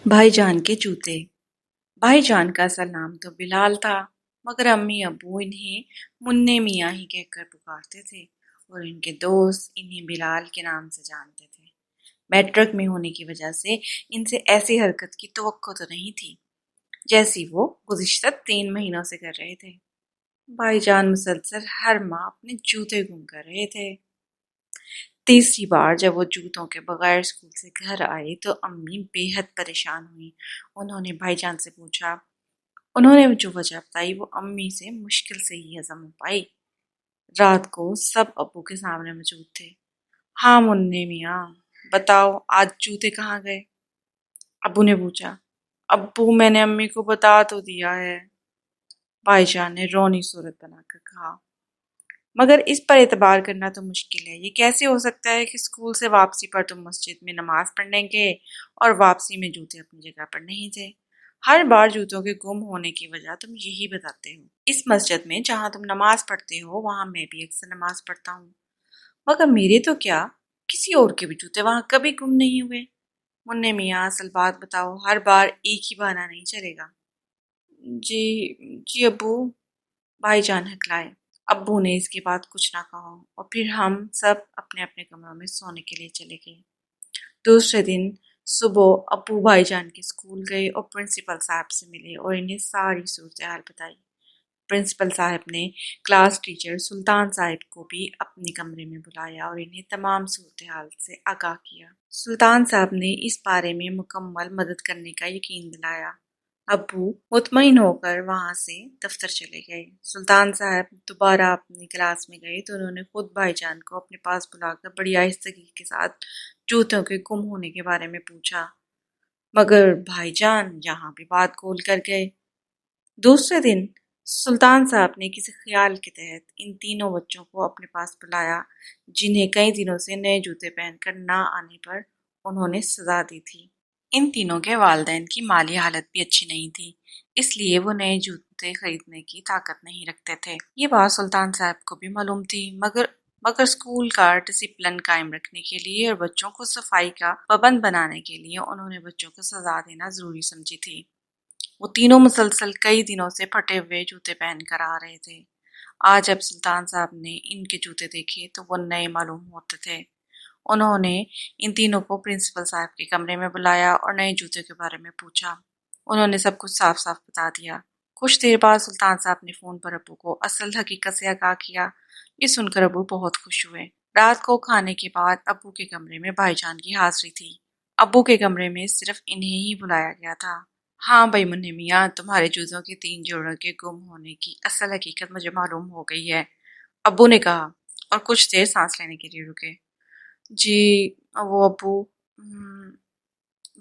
भाई जान के जूते। भाई जान का असल नाम तो बिलाल था, मगर अम्मी अब्बू इन्हें मुन्ने मियाँ ही कहकर पुकारते थे और इनके दोस्त इन्हें बिलाल के नाम से जानते थे। मैट्रिक में होने की वजह से इनसे ऐसी हरकत की तवक्को तो नहीं थी जैसी वो गुज़िश्ता 3 महीनों से कर रहे थे। भाईजान मुसलसल हर माह अपने जूते गुम कर रहे थे। तीसरी बार जब वो जूतों के बगैर स्कूल से घर आई तो अम्मी बेहद परेशान हुई। उन्होंने भाईजान से पूछा। उन्होंने जो वजह बताई वो अम्मी से मुश्किल से ही हजम हो पाई। रात को सब अब्बू के सामने मौजूद थे। हाँ मुन्ने मियाँ, बताओ आज जूते कहाँ गए? अब्बू ने पूछा। अब्बू मैंने अम्मी को बता तो दिया है, भाईजान ने रोनी सूरत बनाकर कहा। मगर इस पर एतबार करना तो मुश्किल है। ये कैसे हो सकता है कि स्कूल से वापसी पर तुम मस्जिद में नमाज पढ़ने गए और वापसी में जूते अपनी जगह पर नहीं थे? हर बार जूतों के गुम होने की वजह तुम यही बताते हो। इस मस्जिद में जहाँ तुम नमाज पढ़ते हो वहां मैं भी अक्सर नमाज पढ़ता हूँ, मगर मेरे तो क्या, किसी और के भी जूते वहां कभी गुम नहीं हुए। मुन्ने मियाँ असल बात बताओ, हर बार एक ही बहाना नहीं चलेगा। जी जी अब्बू, भाईजान हकलाए। अब्बू ने इसके बाद कुछ ना कहा और फिर हम सब अपने अपने कमरों में सोने के लिए चले गए। दूसरे दिन सुबह अब्बू भाईजान के स्कूल गए और प्रिंसिपल साहब से मिले और इन्हें सारी सूरत हाल बताई। प्रिंसिपल साहब ने क्लास टीचर सुल्तान साहिब को भी अपने कमरे में बुलाया और इन्हें तमाम सूरत हाल से आगाह किया। सुल्तान साहब ने इस बारे में मुकम्मल मदद करने का यकीन दिलाया। अब्बू मुतमईन होकर वहां से दफ्तर चले गए। सुल्तान साहब दोबारा अपनी क्लास में गए तो उन्होंने खुद भाईजान को अपने पास बुलाकर बड़ी आहिस्तगी के साथ जूतों के गुम होने के बारे में पूछा, मगर भाईजान यहाँ भी बात गोल कर गए। दूसरे दिन सुल्तान साहब ने किसी ख्याल के तहत इन तीनों बच्चों को अपने पास बुलाया, जिन्हें कई दिनों से नए जूते पहनकर ना आने पर उन्होंने सजा दी थी। इन तीनों के वालिदैन की माली हालत भी अच्छी नहीं थी, इसलिए वो नए जूते खरीदने की ताकत नहीं रखते थे। ये बात सुल्तान साहब को भी मालूम थी, मगर स्कूल का डिसिप्लिन कायम रखने के लिए और बच्चों को सफाई का पाबंद बनाने के लिए उन्होंने बच्चों को सजा देना जरूरी समझी थी। वो तीनों मुसलसल कई दिनों से फटे हुए जूते पहन कर आ रहे थे। आज जब सुल्तान साहब ने इनके जूते देखे तो वो नए मालूम होते थे। उन्होंने इन तीनों को प्रिंसिपल साहब के कमरे में बुलाया और नए जूते के बारे में पूछा। उन्होंने सब कुछ साफ साफ बता दिया। कुछ देर बाद सुल्तान साहब ने फोन पर अबू को असल हकीकत से आगाह किया। ये सुनकर अबू बहुत खुश हुए। रात को खाने के बाद अबू के कमरे में भाईजान की हाजिरी थी। अबू के कमरे में सिर्फ इन्हें ही बुलाया गया था। हाँ भाई मुन्ने मियाँ, तुम्हारे जूतों के 3 जोड़ों के गुम होने की असल हकीकत मुझे मालूम हो गई है, अब्बू ने कहा और कुछ देर सांस लेने के लिए रुके। जी वो अब्बू,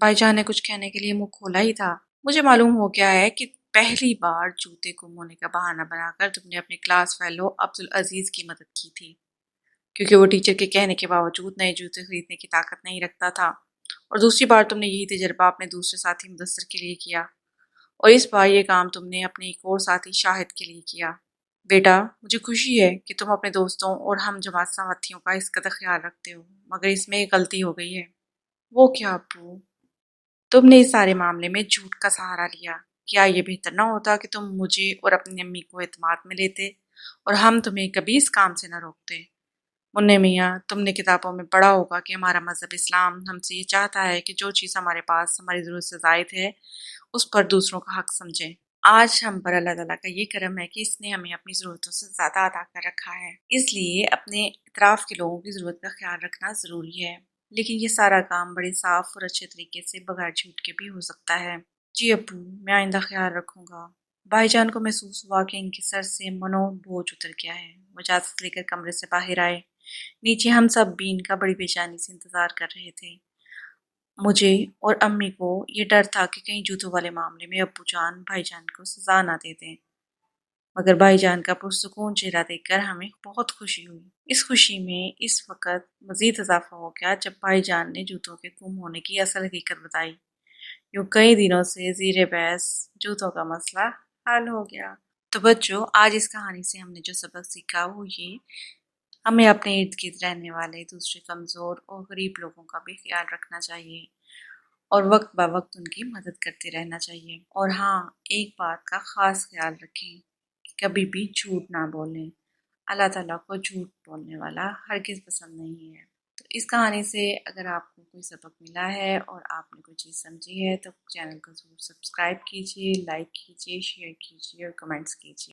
भाईजान ने कुछ कहने के लिए मुंह खोला ही था। मुझे मालूम हो गया है कि पहली बार जूते गुम होने का बहाना बनाकर तुमने अपने क्लास फेलो अब्दुल अजीज की मदद की थी, क्योंकि वो टीचर के कहने के बावजूद नए जूते खरीदने की ताकत नहीं रखता था। और दूसरी बार तुमने यही तजर्बा अपने दूसरे साथी मुदस्सर के लिए किया, और इस बार ये काम तुमने अपने एक और साथी शाहिद के लिए किया। बेटा, मुझे खुशी है कि तुम अपने दोस्तों और हम जमात साथियों का इस कदर ख्याल रखते हो, मगर इसमें एक गलती हो गई है। वो क्या अब्बू? तुमने इस सारे मामले में झूठ का सहारा लिया। क्या ये बेहतर ना होता कि तुम मुझे और अपनी अम्मी को एतमाद में लेते और हम तुम्हें कभी इस काम से न रोकते? मुन्ने मियाँ, तुमने किताबों में पढ़ा होगा कि हमारा मजहब इस्लाम हमसे ये चाहता है कि जो चीज़ हमारे पास हमारी ज़रूरत से ज़ायद है उस पर दूसरों का हक समझें। आज हम पर अल्लाह ताला का ये करम है कि इसने हमें अपनी ज़रूरतों से ज़्यादा अता कर रखा है, इसलिए अपने इतराफ़ के लोगों की ज़रूरत का ख्याल रखना ज़रूरी है। लेकिन ये सारा काम बड़े साफ और अच्छे तरीके से बगैर झूठ के भी हो सकता है। जी अब्बू, मैं आइंदा ख्याल रखूंगा। भाईजान को महसूस हुआ कि इनके सर से मनो बोझ उतर गया है। वो इजाज़त लेकर कमरे से बाहर आए। नीचे हम सब भी इनका बड़ी बेचैनी से इंतजार कर रहे थे। मुझे और अम्मी को ये डर था कि कहीं जूतों वाले मामले में अब्बू जान भाईजान को सजा ना दे दें, मगर भाईजान का पुरसुकून चेहरा देखकर हमें बहुत खुशी हुई। इस खुशी में इस वक्त मजीद इजाफा हो गया जब भाईजान ने जूतों के गुम होने की असल हकीकत बताई। यूं कई दिनों से ज़ीरे बहस जूतों का मसला हल हो गया। तो बच्चों, आज इस कहानी से हमने जो सबक सीखा वो ये, हमें अपने इर्द गिर्द रहने वाले दूसरे कमज़ोर और गरीब लोगों का भी ख्याल रखना चाहिए। اور وقت بہ وقت ان کی مدد کرتے رہنا چاہیے۔ اور ہاں، ایک بات کا خاص خیال رکھیں کہ کبھی بھی جھوٹ نہ بولیں۔ اللہ تعالیٰ کو جھوٹ بولنے والا ہرگز پسند نہیں ہے۔ تو اس کہانی سے اگر آپ کو کوئی سبق ملا ہے اور آپ نے کوئی چیز سمجھی ہے تو چینل کو ضرور سبسکرائب کیجیے، لائک کیجیے، شیئر کیجیے اور کمنٹس کیجیے۔